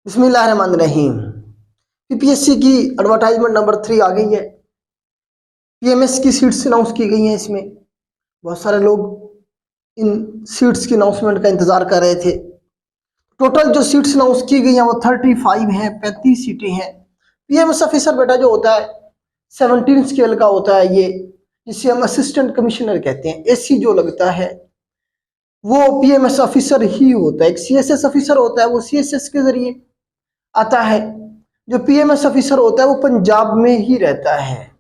बिस्मिल्लाहिर्रहमानिर्रहीम। पीपीएससी की advertisement number 3 आ गई है। पीएमएस की सीट्स अनाउंस की गई हैं। इसमें बहुत सारे लोग इन सीट्स की अनाउंसमेंट का इंतजार कर रहे थे। टोटल जो सीट्स अनाउंस की गई हैं वो 35 हैं, 35 सीटें हैं। पीएमएस ऑफिसर बेटा जो होता है 17 स्केल का होता है, ये जिसे हम असिस्टेंट कमिश्नर कहते हैं। एसी जो लगता है वो पीएमएस ऑफिसर ही होता है। एक सीएसएस ऑफिसर होता है, वो सीएसएस के जरिए आता है। जो पीएमएस ऑफिसर होता है वो पंजाब में ही रहता है।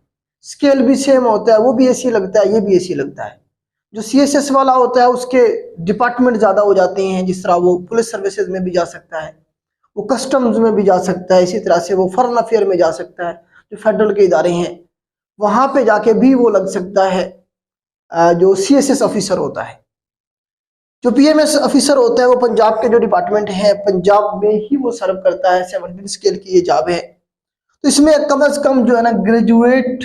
स्केल भी सेम होता है, वो भी एसी लगता है, ये भी एसी लगता है। जो सीएसएस वाला होता है उसके डिपार्टमेंट ज़्यादा हो जाते हैं, जिस तरह वो पुलिस सर्विसेज में भी जा सकता है, वो कस्टम्स में भी जा सकता है, इसी तरह से वो फॉरेन अफेयर में जा सकता है, जो फेडरल के इदारे हैं वहाँ पे जाके भी वो लग सकता है। जो सीएसएस ऑफिसर होता है, जो पीएमएस ऑफिसर होता है वो पंजाब के जो डिपार्टमेंट है पंजाब में ही वो सर्व करता है। 17 स्केल की ये जॉब है। तो इसमें कम से कम जो है ना ग्रेजुएट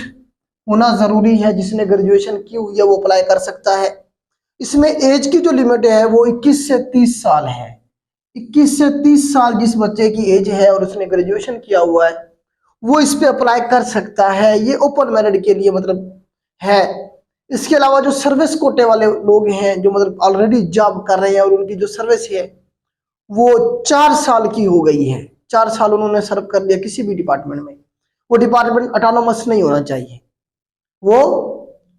होना जरूरी है। जिसने ग्रेजुएशन की हुई है वो अप्लाई कर सकता है। इसमें एज की जो लिमिट है वो 21 से 30 साल है। 21 से 30 साल जिस बच्चे की एज है और उसने ग्रेजुएशन किया हुआ है वो इस पे अप्लाई कर सकता है। ये ओपन मेरिट के लिए मतलब है। इसके अलावा जो सर्विस कोटे वाले लोग हैं, जो मतलब ऑलरेडी जॉब कर रहे हैं और उनकी जो सर्विस है वो 4 साल की हो गई है, 4 साल उन्होंने सर्व कर लिया किसी भी डिपार्टमेंट में, वो डिपार्टमेंट ऑटोनोमस नहीं होना चाहिए। वो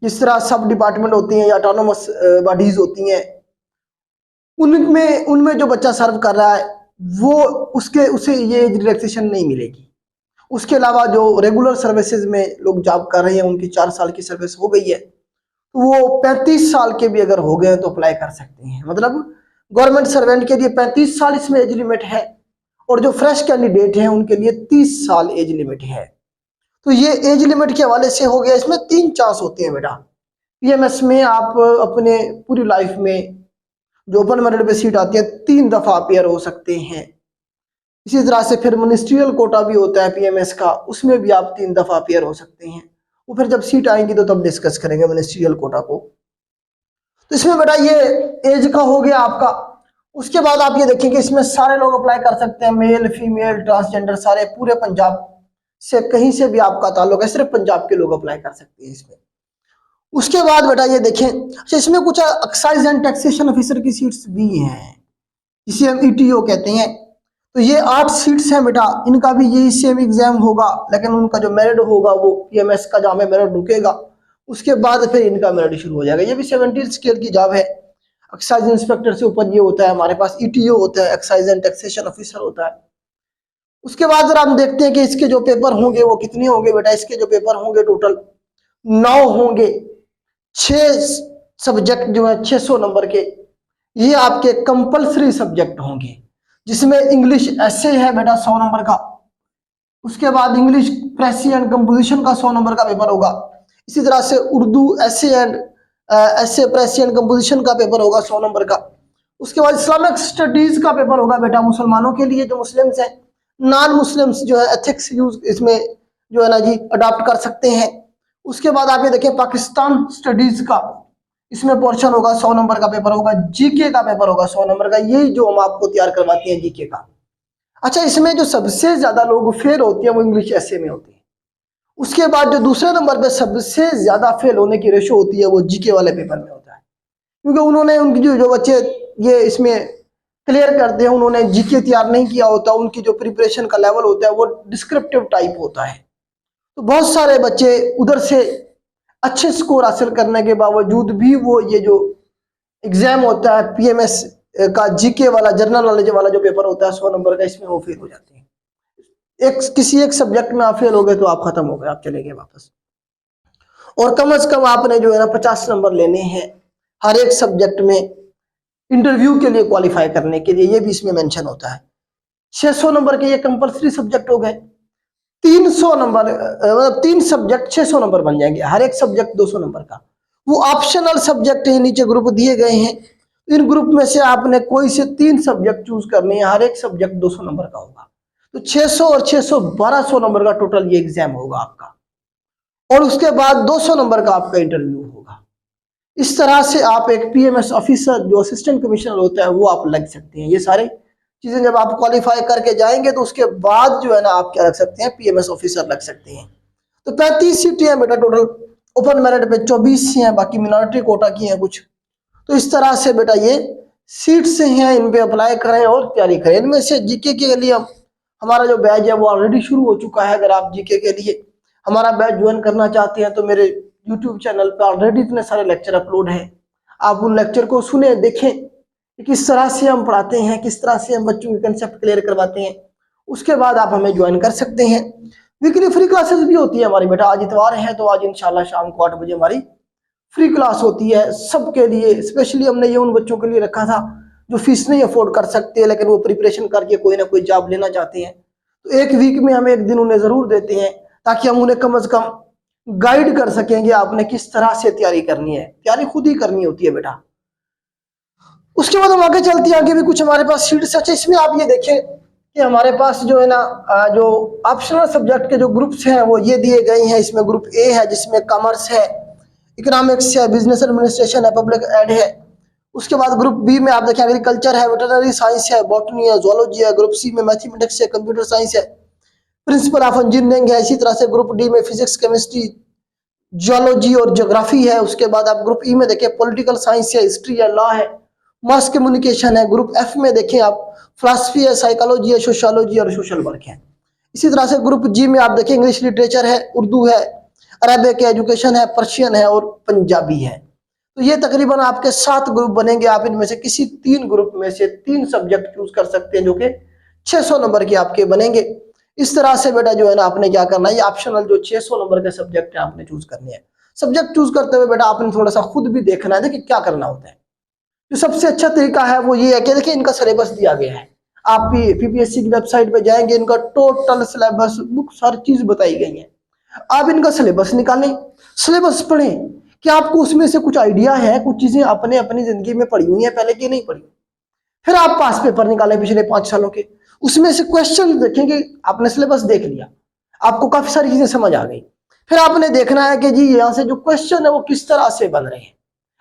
जिस तरह सब डिपार्टमेंट होती हैं या ऑटोनोमस बॉडीज होती हैं उनमें उनमें जो बच्चा सर्व कर रहा है वो उसे ये रिलैक्सेशन नहीं मिलेगी। उसके अलावा जो रेगुलर सर्विसेज में लोग जॉब कर रहे हैं उनकी 4 साल की सर्विस हो गई है तो वो 35 साल के भी अगर हो गए तो अप्लाई कर सकते हैं। मतलब गवर्नमेंट सर्वेंट के लिए 35 साल इसमें एज लिमिट है और जो फ्रेश कैंडिडेट हैं उनके लिए 30 साल एज लिमिट है। तो ये एज लिमिट के हवाले से हो गया। इसमें 3 चांस होते हैं बेटा। पीएमएस में आप अपने पूरी लाइफ में जो ओपन मेरिट पे सीट आती है 3 दफा अपेयर हो सकते हैं। इसी तरह से फिर मिनिस्ट्रियल कोटा भी होता है पीएमएस का, उसमें भी आप 3 दफा अपेयर हो सकते हैं। वो फिर जब सीट आएंगी तो तब डिस्कस करेंगे मिनिस्ट्रियल कोटा को। तो इसमें बेटा ये एज का हो गया आपका। उसके बाद आप ये देखेंगे इसमें सारे लोग अप्लाई कर सकते हैं, मेल फीमेल ट्रांसजेंडर सारे, पूरे पंजाब से कहीं से भी आपका ताल्लुक है, सिर्फ पंजाब के लोग अप्लाई कर सकते हैं इसमें। उसके बाद बेटा ये देखें, अच्छा इसमें कुछ एक्साइज एंड टैक्सेशन ऑफिसर की सीट्स भी हैं जिसे हम ईटीओ कहते हैं। तो ये 8 सीट्स हैं बेटा, इनका भी यही सेम एग्जाम होगा, लेकिन उनका जो मेरिट होगा वो पीएमएस का जहाँ में मेरिट रुकेगा उसके बाद फिर इनका मेरिट शुरू हो जाएगा। ये भी 17 स्केल की जॉब है। एक्साइज इंस्पेक्टर से ऊपर ये होता है हमारे पास ईटीओ होता है, एक्साइज एंड टैक्सेशन ऑफिसर होता है। उसके बाद जरा हम देखते हैं कि इसके जो पेपर होंगे वो कितने होंगे बेटा। इसके जो पेपर होंगे टोटल 9 होंगे। 6 सब्जेक्ट जो है 600 नंबर के, ये आपके कंपलसरी सब्जेक्ट होंगे, जिसमें इंग्लिश ऐसे है बेटा 100 नंबर का। उसके बाद इंग्लिश प्रेसी एंड कंपोजिशन का 100 नंबर का पेपर होगा। इसी तरह से उर्दू ऐसे प्रेसी एंड कंपोजिशन का पेपर होगा 100 नंबर का। उसके बाद इस्लामिक स्टडीज का पेपर होगा बेटा मुसलमानों के लिए, जो मुस्लिम्स हैं। नॉन मुस्लिम्स जो है एथिक्स यूज इसमें जो है ना जी अडॉप्ट कर सकते हैं। उसके बाद आप ये देखें पाकिस्तान स्टडीज का, इसमें पोर्शन होगा 100 नंबर का पेपर होगा। जीके का पेपर होगा 100 नंबर का, यही जो हम आपको तैयार करवाते हैं जीके का। अच्छा इसमें जो सबसे ज्यादा लोग फेल होते हैं वो इंग्लिश ऐसे में होती है। उसके बाद जो दूसरे नंबर पे सबसे ज्यादा फेल होने की रेशो होती है वो जीके वाले पेपर में होता है, क्योंकि उन्होंने उनकी जो बच्चे ये इसमें क्लियर करते हैं उन्होंने जीके तैयार नहीं किया होता। उनकी जो प्रिपरेशन का लेवल होता है वो डिस्क्रिप्टिव टाइप होता है। तो बहुत सारे बच्चे उधर से अच्छे स्कोर हासिल करने के बावजूद भी वो ये जो एग्जाम होता है पीएमएस का जीके वाला जनरल नॉलेज वाला जो पेपर होता है 100 नंबर का, इसमें वो फेल हो जाते हैं। किसी एक सब्जेक्ट में आप फेल हो गए तो आप खत्म हो गए, आप चले गए वापस। और कम से कम आपने जो है ना 50 नंबर लेने हैं हर एक सब्जेक्ट में इंटरव्यू के लिए क्वालिफाई करने के लिए, ये भी इसमें मेंशन होता है। 600 नंबर के ये कंपलसरी सब्जेक्ट हो गए। 300 नंबर मतलब 3 सब्जेक्ट 600 नंबर बन जाएंगे, हर एक सब्जेक्ट 200 नंबर का। वो ऑप्शनल सब्जेक्ट है, नीचे ग्रुप दिए गए हैं। इन ग्रुप में से आपने कोई से 3 सब्जेक्ट चूज करने हैं, हर एक सब्जेक्ट 200 नंबर का होगा। तो 600 और 600 1200 नंबर का टोटल ये एग्जाम होगा आपका। और उसके बाद 200 नंबर का आपका इंटरव्यू होगा। इस तरह से आप एक पीएमएस ऑफिसर जो असिस्टेंट कमिश्नर होता है वो आप लग सकते हैं। ये सारे चीजें जब आप क्वालिफाई करके जाएंगे तो उसके बाद जो है ना आप क्या रख सकते हैं, पीएमएस ऑफिसर रख सकते हैं। तो 35 सीटें हैं बेटा टोटल, ओपन मेरिट पे 24 हैं, बाकी मिनॉरिटी कोटा की हैं कुछ। तो इस तरह से बेटा ये सीट्स हैं, इन पे अप्लाई करें और तैयारी करें। इनमें से जीके के लिए हमारा जो बैच है वो ऑलरेडी शुरू हो चुका है। अगर आप जीके के लिए हमारा बैच ज्वाइन करना चाहते हैं तो मेरे यूट्यूब चैनल पर ऑलरेडी इतने सारे लेक्चर अपलोड हैं, आप उन लेक्चर को सुने, देखें कि किस तरह से हम पढ़ाते हैं, किस तरह से हम बच्चों के कंसेप्ट क्लियर करवाते हैं। उसके बाद आप हमें ज्वाइन कर सकते हैं। वीकली फ्री क्लासेस भी होती है हमारी बेटा। आज इतवार है तो आज इंशाल्लाह शाम को 8 बजे हमारी फ्री क्लास होती है सबके लिए। स्पेशली हमने ये उन बच्चों के लिए रखा था जो फीस नहीं अफोर्ड कर सकते लेकिन वो प्रिपरेशन करके कोई ना कोई जॉब लेना चाहते हैं। तो एक वीक में हम एक दिन उन्हें जरूर देते हैं ताकि हम उन्हें कम से कम गाइड कर सकेंगे आपने किस तरह से तैयारी करनी है। तैयारी खुद ही करनी होती है बेटा। उसके बाद हम आगे चलते हैं, आगे भी कुछ हमारे पास सीट्स। अच्छा, इसमें आप ये देखें कि हमारे पास जो है ना जो ऑप्शनल सब्जेक्ट के जो ग्रुप्स हैं वो ये दिए गए हैं। इसमें ग्रुप ए है जिसमें कॉमर्स है, इकोनॉमिक्स है, बिजनेस एडमिनिस्ट्रेशन है, पब्लिक एड है। उसके बाद ग्रुप बी में आप देखें एग्रीकल्चर है, वेटरनरी साइंस है, बॉटनी है, जोलॉजी है। ग्रुप सी में मैथमेटिक्स है, कंप्यूटर साइंस है, प्रिंसिपल ऑफ इंजीनियरिंग है। इसी तरह से ग्रुप डी में फिजिक्स, केमिस्ट्री, जियोलॉजी और ज्योग्राफी है। उसके बाद आप ग्रुप ई में देखें पॉलिटिकल साइंस है, हिस्ट्री है, लॉ है, मास कम्युनिकेशन है। ग्रुप एफ में देखें आप फिलॉसफी है, साइकोलॉजी है, सोशियोलॉजी और सोशल वर्क है। इसी तरह से ग्रुप जी में आप देखें इंग्लिश लिटरेचर है, उर्दू है, अरबिक एजुकेशन है, पर्शियन है और पंजाबी है। तो ये तकरीबन आपके 7 ग्रुप बनेंगे। आप इनमें से किसी 3 ग्रुप में से 3 सब्जेक्ट चूज कर सकते हैं जो कि 600 नंबर के आपके बनेंगे। इस तरह से बेटा जो है ना आपने क्या करना है, ये ऑप्शनल जो 600 नंबर के सब्जेक्ट है आपने चूज करने हैं। सब्जेक्ट चूज करते हुए बेटा आपने थोड़ा सा खुद भी देखना है, देखिए क्या करना होता है। जो सबसे अच्छा तरीका है वो ये है कि देखिए इनका सिलेबस दिया गया है। आप पीपीएससी की वेबसाइट पे जाएंगे, इनका टोटल सिलेबस बुक हर चीज बताई गई है। आप इनका सिलेबस निकालें, सिलेबस पढ़ें कि आपको उसमें से कुछ आइडिया है, कुछ चीजें आपने अपनी जिंदगी में पढ़ी हुई है पहले की नहीं पढ़ी। फिर आप पास पेपर निकालें पिछले 5 सालों के, उसमें से क्वेश्चन देखेंगे। आपने सिलेबस देख लिया, आपको काफी सारी चीजें समझ आ गई। फिर आपने देखना है कि जी यहाँ से जो क्वेश्चन है वो किस तरह से बन रहे हैं,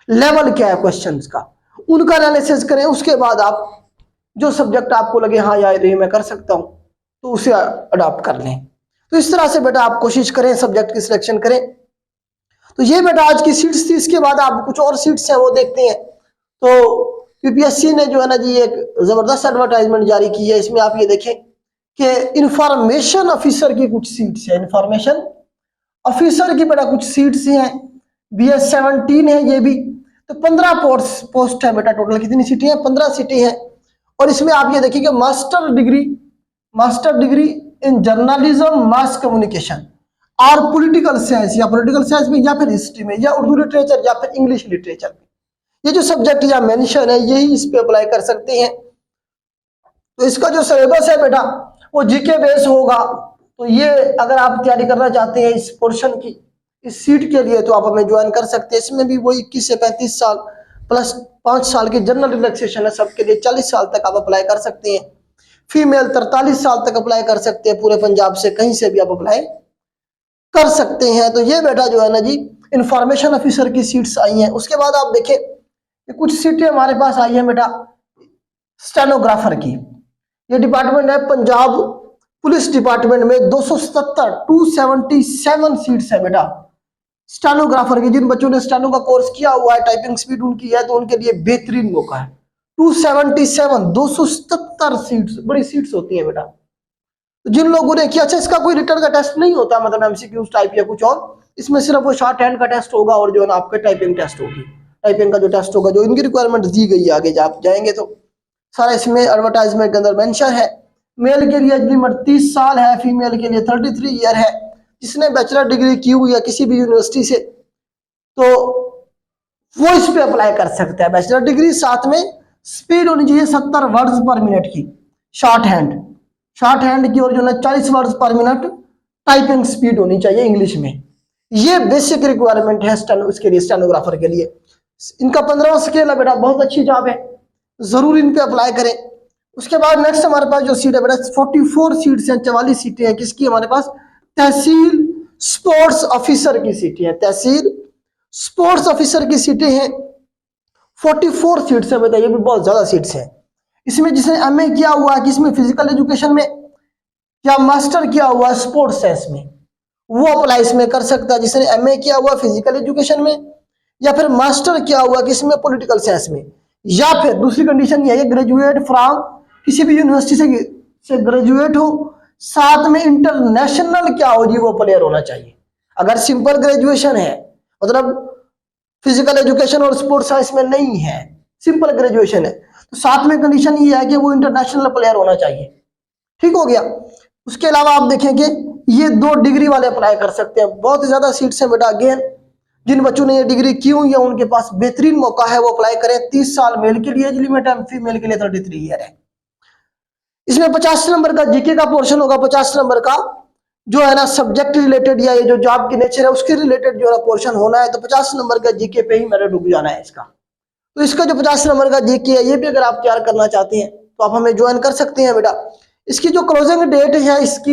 लेवल क्या है क्वेश्चन का, उनका एनालिसिस करें। उसके बाद आप जो सब्जेक्ट आपको लगे हाँ यार ये मैं कर सकता हूं तो उसे अडॉप्ट कर लें। तो इस तरह से बेटा आप कोशिश करें, सब्जेक्ट की सिलेक्शन करें। तो ये बेटा आज की सीट्स थी। इसके बाद आप कुछ और सीट्स हैं वो देखते हैं। तो पीपीएससी ने जो है ना जी एक जबरदस्त एडवर्टाइजमेंट जारी की है। इसमें आप ये देखें कि इंफॉर्मेशन ऑफिसर की कुछ सीट्स है। इंफॉर्मेशन ऑफिसर की बेटा कुछ सीट्स हैं, BS 17 है ये भी। तो 15 पोस्ट है बेटा। टोटल कितनी सीटें हैं? 15 सीटें हैं। और इसमें आप ये देखिए कि master degree in journalism, mass communication और पॉलिटिकल साइंस, या पॉलिटिकल साइंस में या फिर हिस्ट्री में या उर्दू लिटरेचर या फिर इंग्लिश लिटरेचर में, ये जो सब्जेक्ट या मेंशन है यही इस पे अप्लाई कर सकते हैं। तो इसका जो सिलेबस है बेटा वो जीके बेस होगा। तो ये अगर आप तैयारी करना चाहते हैं इस पोर्शन की, इस सीट के लिए, तो आप हमें ज्वाइन कर सकते हैं। इसमें भी वो 21 से 35 साल प्लस 5 साल की जनरल रिलैक्सेशन है सबके लिए। 40 साल तक आप अप्लाई कर सकते हैं। फीमेल 43 साल तक अप्लाई कर सकते हैं। पूरे पंजाब से कहीं से भी आप अप्लाई कर सकते हैं। तो ये बेटा जो है ना जी इंफॉर्मेशन ऑफिसर की सीट्स आई हैं। उसके बाद आप देखें कि कुछ सीटें हमारे पास आई हैं बेटा स्टेनोग्राफर की। ये डिपार्टमेंट है पंजाब पुलिस डिपार्टमेंट में 277 सीट्स है बेटा स्टेनोग्राफर की। जिन बच्चों ने स्टेनो का कोर्स किया हुआ है, टाइपिंग स्पीड उनकी है, तो उनके लिए बेहतरीन मौका है। 277 सीट्स, बड़ी सीट्स होती है बेटा। तो जिन लोगों ने किया, अच्छा इसका कोई रिटर्न का टेस्ट नहीं होता, मतलब एमसीक्यूज टाइप या कुछ और, इसमें सिर्फ वो शॉर्ट हैंड का टेस्ट होगा और जो है ना आपका टाइपिंग टेस्ट होगी। टाइपिंग का जो टेस्ट होगा, जो इनकी रिक्वायरमेंट दी गई है, आगे आप जाएंगे तो सारा इसमें एडवर्टाइजमेंट के अंदर मेंशन है। मेल के लिए एज लिमिट 30 साल है, फीमेल के लिए 33 ईयर है। जिसने बैचलर डिग्री की हुई है किसी भी यूनिवर्सिटी से तो वो इस पे अप्लाई कर सकता है। बैचलर डिग्री, साथ में स्पीड होनी चाहिए 70 वर्ड्स पर मिनट की शॉर्ट हैंड की, और जो है 40 वर्ड्स पर मिनट टाइपिंग स्पीड होनी चाहिए इंग्लिश में। ये बेसिक रिक्वायरमेंट है इसके लिए, स्टेनोग्राफर के लिए। इनका 15वां स्केल है बेटा, बहुत अच्छी जॉब है, जरूर इन पे अप्लाई करें। उसके बाद नेक्स्ट हमारे पास जो सीट है बेटा 44 सीट्स हैं, 44 सीटें हैं। किसकी? हमारे पास तहसील स्पोर्ट्स ऑफिसर की सीटें हैं। तहसील स्पोर्ट्स ऑफिसर की सीटें हैं, 44 सीट्स हैं बेटा, ये भी बहुत ज्यादा सीट्स हैं। इसमें जिसने एमए किया हुआ है किसमें, फिजिकल एजुकेशन में, या मास्टर किया हुआ है स्पोर्ट्स साइंस में, वो अप्लाई इसमें कर सकता है। जिसने एमए किया हुआ फिजिकल एजुकेशन में, या फिर मास्टर किया हुआ किसमें, पॉलिटिकल साइंस में, या फिर दूसरी कंडीशन ये है ग्रेजुएट फ्रॉम किसी भी यूनिवर्सिटी से ग्रेजुएट हो, साथ में इंटरनेशनल क्या हो जी, वो प्लेयर होना चाहिए। अगर सिंपल ग्रेजुएशन है, मतलब फिजिकल एजुकेशन और स्पोर्ट्स साइंस में नहीं है, सिंपल ग्रेजुएशन है, तो साथ में कंडीशन ये है कि वो इंटरनेशनल प्लेयर होना चाहिए। ठीक हो गया। उसके अलावा आप देखेंगे ये 2 डिग्री वाले अप्लाई कर सकते हैं। बहुत ज्यादा सीट्स हैं बेटा। अगेन जिन बच्चों ने ये डिग्री की हुई है उनके पास बेहतरीन मौका है, वो अप्लाई करें। 30 साल मेल के लिए एज लिमिट है, फीमेल के लिए 33 ईयर है। इसमें 50 नंबर का जीके का पोर्शन होगा। 50 नंबर का जो है ना सब्जेक्ट रिलेटेड या ये जो जॉब की नेचर है उसके रिलेटेड जो है पोर्शन होना है। तो 50 नंबर का जीके पे ही मेरा डूब जाना है इसका। तो इसका जो 50 नंबर का जीके है ये भी अगर आप तैयार करना चाहते हैं तो आप हमें ज्वाइन कर सकते हैं बेटा। इसकी जो क्लोजिंग डेट है इसकी,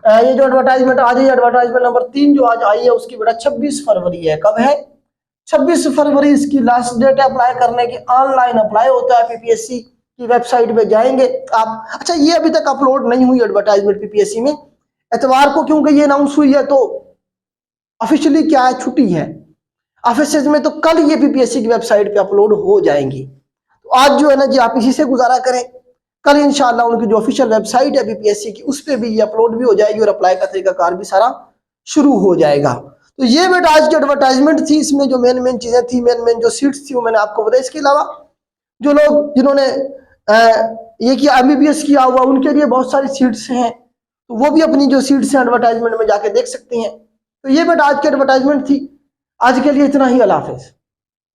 ये जो एडवर्टाइजमेंट आज ही, एडवर्टाइजमेंट नंबर 3 जो आज आई है उसकी बेटा 26 फरवरी है। कब है? 26 फरवरी इसकी लास्ट डेट है अप्लाई करने की। ऑनलाइन अप्लाई होता है, पीपीएससी की वेबसाइट पे जाएंगे आप। अच्छा, ये अभी तक अपलोड नहीं हुई एडवर्टाइजमेंट पीपीएससी में, एतवार को क्योंकि ये अनाउंस हुई है तो ऑफिशियली क्या है, छुट्टी है ऑफिस में, तो कल ये पीपीएससी की वेबसाइट पे अपलोड हो जाएंगी। तो आज जो है ना जी आप इसी से गुजारा करें, कल इंशाल्लाह उनकी जो ऑफिशियल वेबसाइट है पीपीएससी की उस पर भी ये अपलोड भी हो जाएगी और अप्लाई का तरीकाकार भी सारा शुरू हो जाएगा। तो ये बेटा आज की एडवर्टाइजमेंट थी। इसमें जो मेन चीजें थी, मेन जो सीट्स थी वो मैंने आपको बताया। इसके अलावा जो लोग जिन्होंने ये किया एमबीबीएस किया हुआ उनके लिए बहुत सारी सीट्स हैं, तो वो भी अपनी जो सीट्स हैं एडवर्टाइजमेंट में जाके देख सकते हैं। तो ये बेटा आज की एडवर्टाइजमेंट थी। आज के लिए इतना ही। अल्लाह हाफिज।